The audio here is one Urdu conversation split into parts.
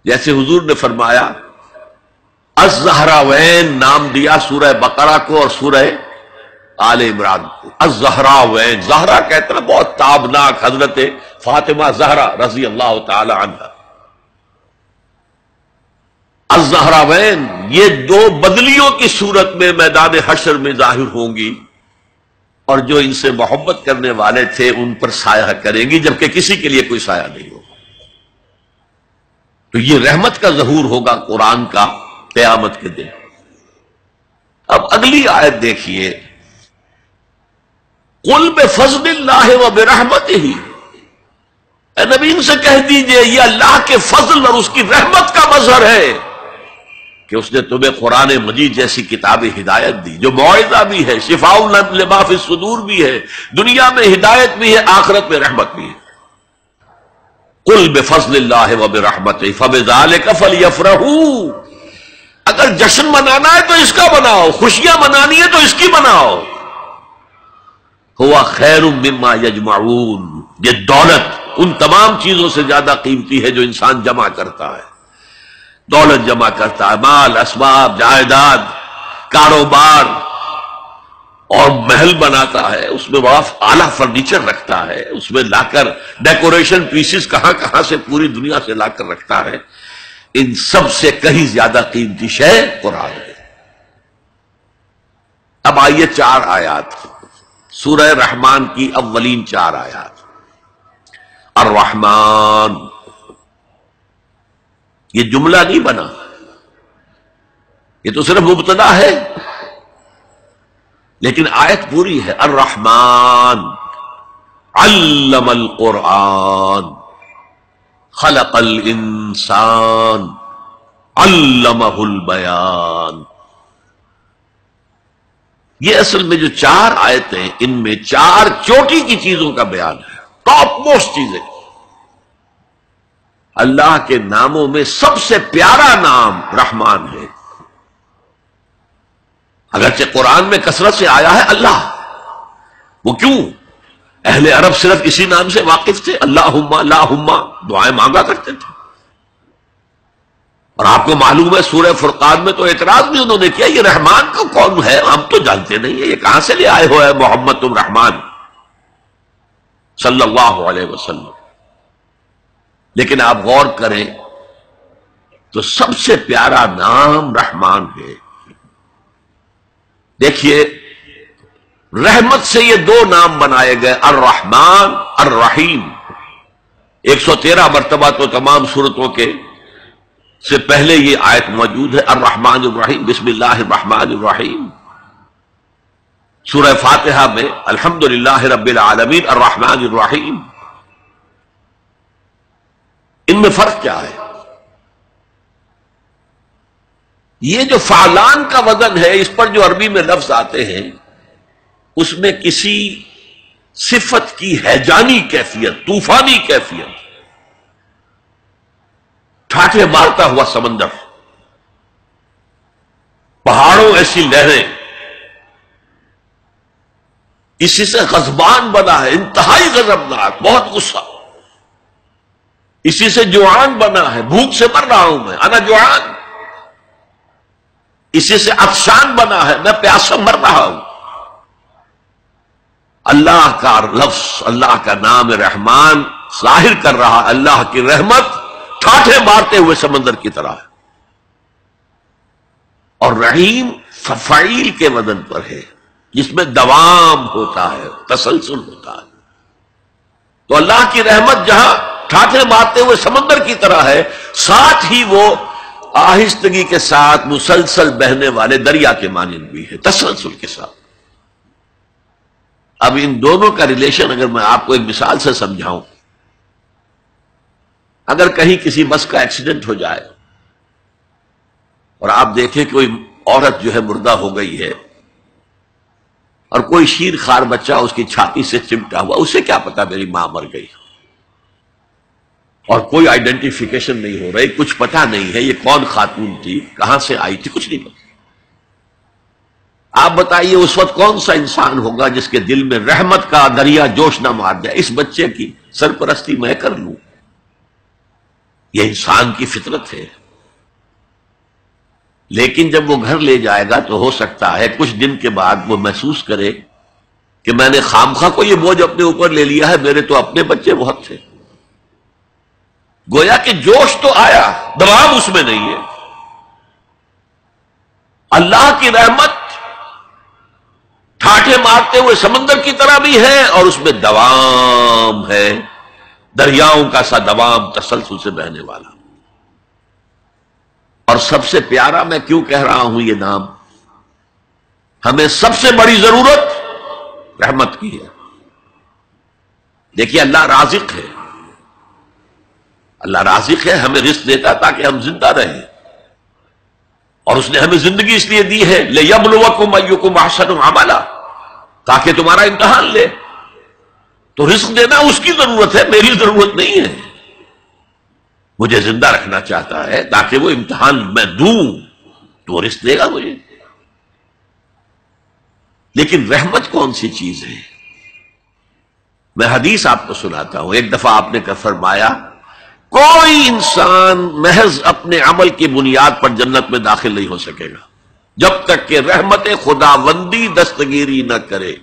جیسے حضور نے فرمایا الزہراوین نام دیا سورہ بقرہ کو اور سورہ آل عمران کو. الزہراوین، زہرا کہتے ہیں بہت تابناک حضرت فاطمہ زہرا رضی اللہ تعالی عنہ. الزہراوین یہ دو بدلیوں کی صورت میں میدان حشر میں ظاہر ہوں گی، اور جو ان سے محبت کرنے والے تھے ان پر سایہ کریں گی، جبکہ کسی کے لیے کوئی سایہ نہیں ہوگا. تو یہ رحمت کا ظہور ہوگا قرآن کا قیامت کے دن. اب اگلی آیت دیکھیے، قل بفضل اللہ وبرحمتہ، اے نبی ان سے کہہ دیجئے یہ اللہ کے فضل اور اس کی رحمت کا مظہر ہے کہ اس نے تمہیں قرآن مجید جیسی کتاب ہدایت دی، جو موعظہ بھی ہے، شفاء لما فی الصدور بھی ہے، دنیا میں ہدایت بھی ہے، آخرت میں رحمت بھی ہے. قل بفضل اللہ وبرحمتہ فبذلک فلیفرحوا، اگر جشن منانا ہے تو اس کا مناؤ، خوشیاں منانی ہے تو اس کی مناؤ. ہوا خیر مما یجمعون، یہ دولت ان تمام چیزوں سے زیادہ قیمتی ہے جو انسان جمع کرتا ہے. دولت جمع کرتا ہے، مال، اسباب، جائیداد، کاروبار، اور محل بناتا ہے، اس میں بڑا اعلیٰ فرنیچر رکھتا ہے، اس میں لا کر ڈیکوریشن پیسز کہاں کہاں سے پوری دنیا سے لا کر رکھتا ہے. ان سب سے کہیں زیادہ قیمتی شے قرآن ہے. اب آئیے 4 آیات سورہ رحمان کی اولین 4 آیات. الرحمن، یہ جملہ نہیں بنا، یہ تو صرف مبتدا ہے، لیکن آیت پوری ہے. الرحمن علم القرآن خلق الانسان علمہ البیان. یہ اصل میں جو 4 آیتیں، ان میں 4 چوٹی کی چیزوں کا بیان ہے، ٹاپ موسٹ چیزیں. اللہ کے ناموں میں سب سے پیارا نام رحمان ہے. اگرچہ قرآن میں کثرت سے آیا ہے اللہ، وہ کیوں؟ اہل عرب صرف اسی نام سے واقف تھے، اللہم اللہم دعائیں مانگا کرتے تھے. اور آپ کو معلوم ہے سورہ فرقان میں تو اعتراض بھی انہوں نے کیا، یہ رحمان کو کون ہے، ہم تو جانتے نہیں ہیں، یہ کہاں سے لے آئے ہو ہے محمد تم رحمان صلی اللہ علیہ وسلم. لیکن آپ غور کریں تو سب سے پیارا نام رحمان ہے. دیکھیے رحمت سے یہ 2 نام بنائے گئے، الرحمن الرحیم. 113 مرتبہ تو تمام سورتوں کے سے پہلے یہ آیت موجود ہے، الرحمن الرحیم، بسم اللہ الرحمن الرحیم. سورہ فاتحہ میں الحمدللہ رب العالمین الرحمن الرحیم. ان میں فرق کیا ہے؟ یہ جو فعلان کا وزن ہے، اس پر جو عربی میں لفظ آتے ہیں، اس میں کسی صفت کی ہیجانی کیفیت، طوفانی کیفیت، ٹھاٹھے مارتا ہوا سمندر، پہاڑوں ایسی لہریں، اسی سے غضبان بنا ہے، انتہائی غضبناک، بہت غصہ. اسی سے جوعان بنا ہے، بھوک سے مر رہا ہوں میں، انا جوعان. اسی سے عطشان بنا ہے، میں پیاسا مر رہا ہوں. اللہ کا لفظ، اللہ کا نام رحمان ظاہر کر رہا اللہ کی رحمت ٹھاٹھے مارتے ہوئے سمندر کی طرح ہے. اور رحیم فعیل کے وزن پر ہے، جس میں دوام ہوتا ہے، تسلسل ہوتا ہے. تو اللہ کی رحمت جہاں ٹھاٹھے مارتے ہوئے سمندر کی طرح ہے، ساتھ ہی وہ آہستگی کے ساتھ مسلسل بہنے والے دریا کے مانند بھی ہے، تسلسل کے ساتھ. اب ان دونوں کا ریلیشن اگر میں آپ کو ایک مثال سے سمجھاؤں، اگر کہیں کسی بس کا ایکسیڈنٹ ہو جائے اور آپ دیکھیں کوئی عورت جو ہے مردہ ہو گئی ہے، اور کوئی شیر خوار بچہ اس کی چھاتی سے چمٹا ہوا، اسے کیا پتا میری ماں مر گئی، اور کوئی آئیڈینٹیفیکیشن نہیں ہو رہی، کچھ پتا نہیں ہے یہ کون خاتون تھی، کہاں سے آئی تھی، کچھ نہیں پتا. آپ بتائیے اس وقت کون سا انسان ہوگا جس کے دل میں رحمت کا دریا جوش نہ مار جائے، اس بچے کی سرپرستی میں کر لوں، یہ انسان کی فطرت ہے. لیکن جب وہ گھر لے جائے گا تو ہو سکتا ہے کچھ دن کے بعد وہ محسوس کرے کہ میں نے خامخواہ کو یہ بوجھ اپنے اوپر لے لیا ہے، میرے تو اپنے بچے بہت تھے. گویا کہ جوش تو آیا، دوام اس میں نہیں ہے. اللہ کی رحمت ٹھاٹھے مارتے ہوئے سمندر کی طرح بھی ہے اور اس میں دوام ہے، دریاؤں کا سا دوام تسلسل سے بہنے والا. اور سب سے پیارا میں کیوں کہہ رہا ہوں یہ نام، ہمیں سب سے بڑی ضرورت رحمت کی ہے. دیکھیے اللہ رازق ہے، اللہ رازق ہے، ہمیں رزق دیتا تاکہ ہم زندہ رہیں، اور اس نے ہمیں زندگی اس لیے دی ہے لِيَبْلُوَكُمْ أَيُّكُمْ أَحْسَنُ عَمَلًا، تاکہ تمہارا امتحان لے. تو رزق دینا اس کی ضرورت ہے، میری ضرورت نہیں ہے. مجھے زندہ رکھنا چاہتا ہے تاکہ وہ امتحان میں دوں تو وہ رزق دے گا مجھے. لیکن رحمت کون سی چیز ہے؟ میں حدیث آپ کو سناتا ہوں. ایک دفعہ آپ نے فرمایا کوئی انسان محض اپنے عمل کی بنیاد پر جنت میں داخل نہیں ہو سکے گا جب تک کہ رحمت خداوندی دستگیری نہ کرے.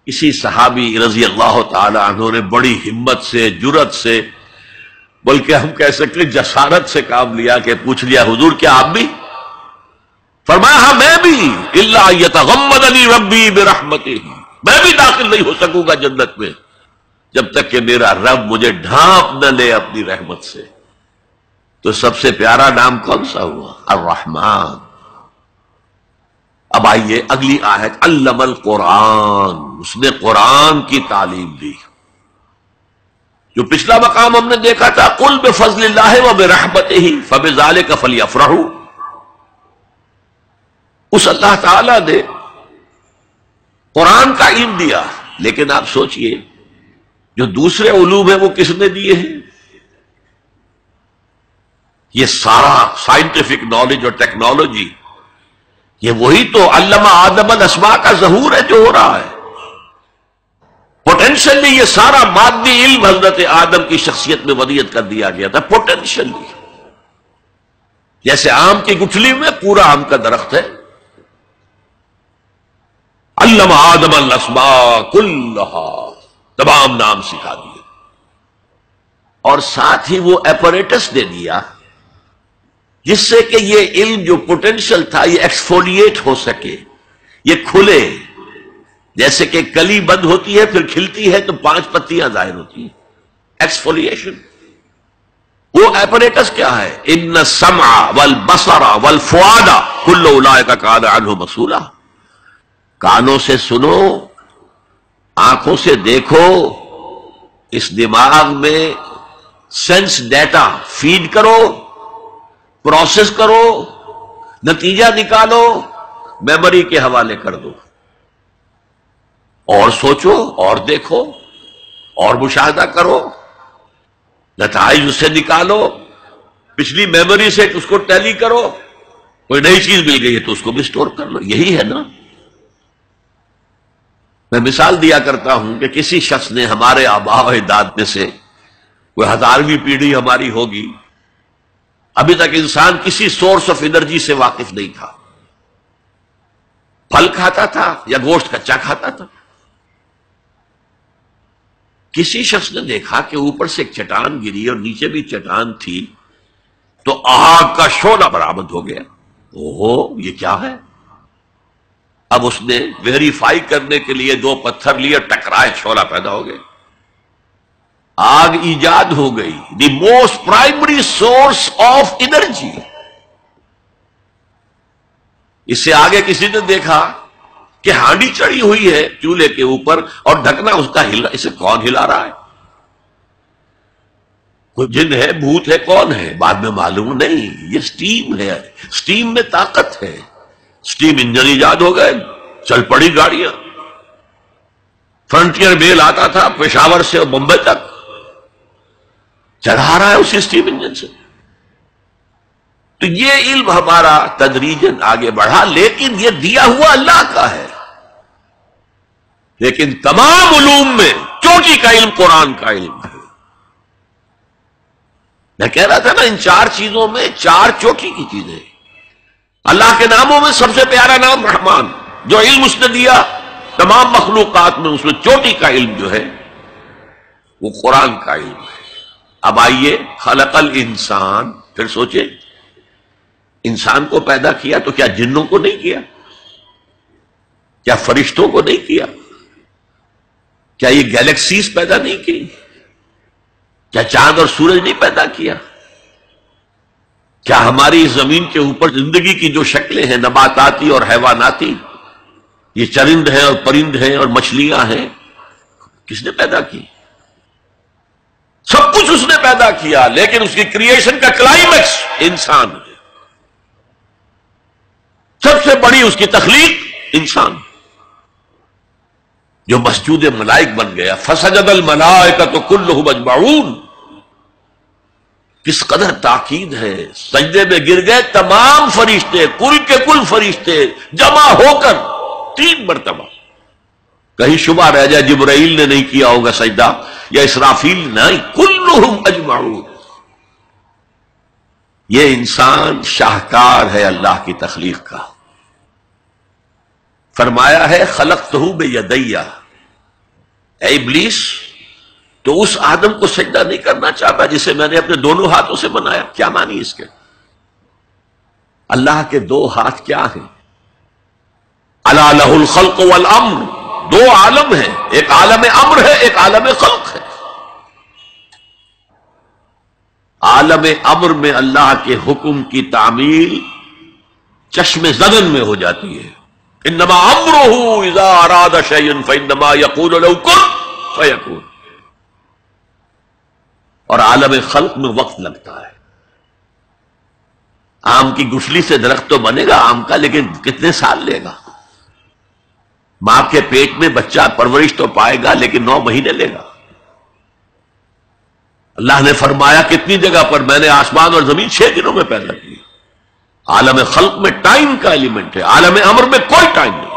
اسی صحابی رضی اللہ تعالی عنہ نے بڑی ہمت سے، جرأت سے، بلکہ ہم کہہ سکتے جسارت سے کام لیا کہ پوچھ لیا حضور کیا آپ بھی؟ فرمایا ہاں میں بھی، الا یتغمدنی ربی برحمتہ، میں بھی داخل نہیں ہو سکوں گا جنت میں جب تک کہ میرا رب مجھے ڈھانپ نہ لے اپنی رحمت سے. تو سب سے پیارا نام کون سا ہوا؟ الرحمن. اب آئیے اگلی آیت، علم القرآن، اس نے قرآن کی تعلیم دی. جو پچھلا مقام ہم نے دیکھا تھا قل بفضل اللہ وبرحمتہ فبذلک فلیفرحوا، اس اللہ تعالی نے قرآن کا علم دیا. لیکن آپ سوچئے جو دوسرے علوم ہیں وہ کس نے دیے ہیں؟ یہ سارا سائنٹیفک نالج اور ٹیکنالوجی، یہ وہی تو علم آدم الاسماء کا ظہور ہے جو ہو رہا ہے. پوٹینشلی یہ سارا مادی علم حضرت آدم کی شخصیت میں ودیت کر دیا گیا تھا. پوٹینشلی جیسے آم کی گٹھلی میں پورا آم کا درخت ہے. علم آدم الاسماء کلھا، تمام نام سکھا دیے، اور ساتھ ہی وہ ایپریٹس دے دیا جس سے کہ یہ علم جو پوٹینشل تھا یہ ایکسفولیٹ ہو سکے، یہ کھلے. جیسے کہ کلی بند ہوتی ہے پھر کھلتی ہے تو 5 پتیاں ظاہر ہوتی ہیں، ایکسفولیشن. وہ ایپریٹس کیا ہے؟ ان السمع والبصر والفؤاد کل اولئک کان عنہ مسئولا. کانوں سے سنو، آنکھوں سے دیکھو، اس دماغ میں سینس ڈیٹا فیڈ کرو، پروسیس کرو، نتیجہ نکالو، میموری کے حوالے کر دو، اور سوچو اور دیکھو اور مشاہدہ کرو، نتائج اس سے نکالو، پچھلی میموری سے اس کو ٹیلی کرو، کوئی نئی چیز مل گئی ہے تو اس کو بھی سٹور کر لو. یہی ہے نا. میں مثال دیا کرتا ہوں کہ کسی شخص نے ہمارے آباء و اجداد میں سے کوئی 1000ویں پیڑھی ہماری ہوگی، ابھی تک انسان کسی سورس آف انرجی سے واقف نہیں تھا، پھل کھاتا تھا یا گوشت کچا کھاتا تھا. کسی شخص نے دیکھا کہ اوپر سے ایک چٹان گری اور نیچے بھی چٹان تھی، تو آگ کا شعلہ برآمد ہو گیا. اوہ یہ کیا ہے؟ اب اس نے ویریفائی کرنے کے لیے 2 پتھر لیے، ٹکرائے، شعلہ پیدا ہو گئے، آگ ایجاد ہو گئی. The most primary source of energy. اس سے آگے کسی نے دیکھا کہ ہانڈی چڑھی ہوئی ہے چولہے کے اوپر اور ڈھکنا اس کا ہلا، اسے کون ہلا رہا ہے؟ کوئی جن ہے، بھوت ہے، کون ہے؟ بعد میں معلوم نہیں، یہ سٹیم ہے، سٹیم میں طاقت ہے. سٹیم انجن ایجاد ہو گئے، چل پڑی گاڑیاں. فرنٹیئر میل آتا تھا پشاور سے بمبئی تک، چڑھا رہا ہے اسی سٹیم انجن سے. تو یہ علم ہمارا تدریجاً آگے بڑھا، لیکن یہ دیا ہوا اللہ کا ہے. لیکن تمام علوم میں چوٹی کا علم قرآن کا علم ہے. میں کہہ رہا تھا نا، ان چار چیزوں میں چار چوٹی کی چیزیں. اللہ کے ناموں میں سب سے پیارا نام رحمان، جو علم اس نے دیا تمام مخلوقات میں، اس میں چوٹی کا علم جو ہے وہ قرآن کا علم ہے. اب آئیے، خلق الانسان، پھر سوچے انسان کو پیدا کیا تو کیا جنوں کو نہیں کیا؟ کیا فرشتوں کو نہیں کیا؟ کیا یہ گیلیکسیز پیدا نہیں کی؟ کیا چاند اور سورج نہیں پیدا کیا؟ کیا ہماری زمین کے اوپر زندگی کی جو شکلیں ہیں نباتاتی اور حیواناتی، یہ چرند ہیں اور پرند ہیں اور مچھلیاں ہیں، کس نے پیدا کی؟ سب کچھ اس نے پیدا کیا، لیکن اس کی کریشن کا کلائمیکس انسان ہے. سب سے بڑی اس کی تخلیق انسان، جو مسجود ملائک بن گیا. فسجد الملائکۃ کلھم اجمعون، کس قدر تاکید ہے. سجدے میں گر گئے تمام فرشتے، کل کے کل فرشتے جمع ہو کر 3 مرتبہ. کہیں شبہ رہ جائے جبرائیل نے نہیں کیا ہوگا سجدہ یا اسرافیل، نہیں، کلھم اجمعون. یہ انسان شاہکار ہے اللہ کی تخلیق کا. فرمایا ہے خلقتہ بیدیہ، اے ابلیس تو اس آدم کو سجدہ نہیں کرنا چاہتا جسے میں نے اپنے دونوں ہاتھوں سے بنایا. کیا معنی اس کے؟ اللہ کے 2 ہاتھ کیا ہیں؟ الا لہ الخلق والامر، 2 عالم ہیں، ایک عالم امر ہے، ایک عالم خلق ہے. عالم امر میں اللہ کے حکم کی تعمیل چشم زدن میں ہو جاتی ہے. انما امرہ اذا اراد شیئا فانما یقول له کن فیکون. اور عالم خلق میں وقت لگتا ہے. آم کی گٹھلی سے درخت تو بنے گا آم کا، لیکن کتنے سال لے گا؟ ماں کے پیٹ میں بچہ پرورش تو پائے گا، لیکن 9 مہینے لے گا. اللہ نے فرمایا کتنی جگہ پر میں نے آسمان اور زمین 6 دنوں میں پیدا کی. عالم خلق میں ٹائم کا ایلیمنٹ ہے، عالم امر میں کوئی ٹائم نہیں.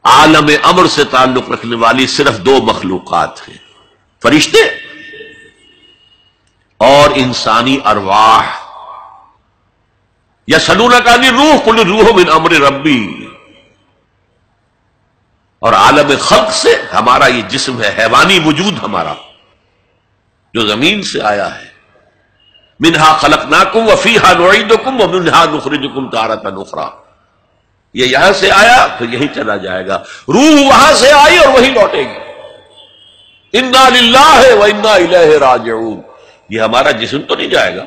عالم امر سے تعلق رکھنے والی صرف 2 مخلوقات ہیں، فرشتے اور انسانی ارواح. یسألونک عن الروح قل الروح من امر ربی. اور عالم خلق سے ہمارا یہ جسم ہے، حیوانی وجود ہمارا جو زمین سے آیا ہے. منہا خلقناکم وفیہا نعیدکم ومنہا نخرجکم تارۃ اخری. یہ یہاں سے آیا تو یہی چلا جائے گا. روح وہاں سے آئی اور وہی لوٹے گی. انا للہ و انا الیہ راجعون. یہ ہمارا جسم تو نہیں جائے گا.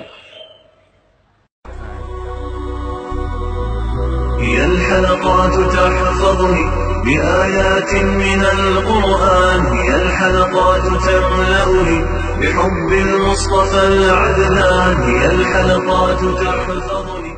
هي الحلقات تحفظني بآيات من القرآن، هي الحلقات تملأني بحب المصطفى العدنان، هي الحلقات تحفظني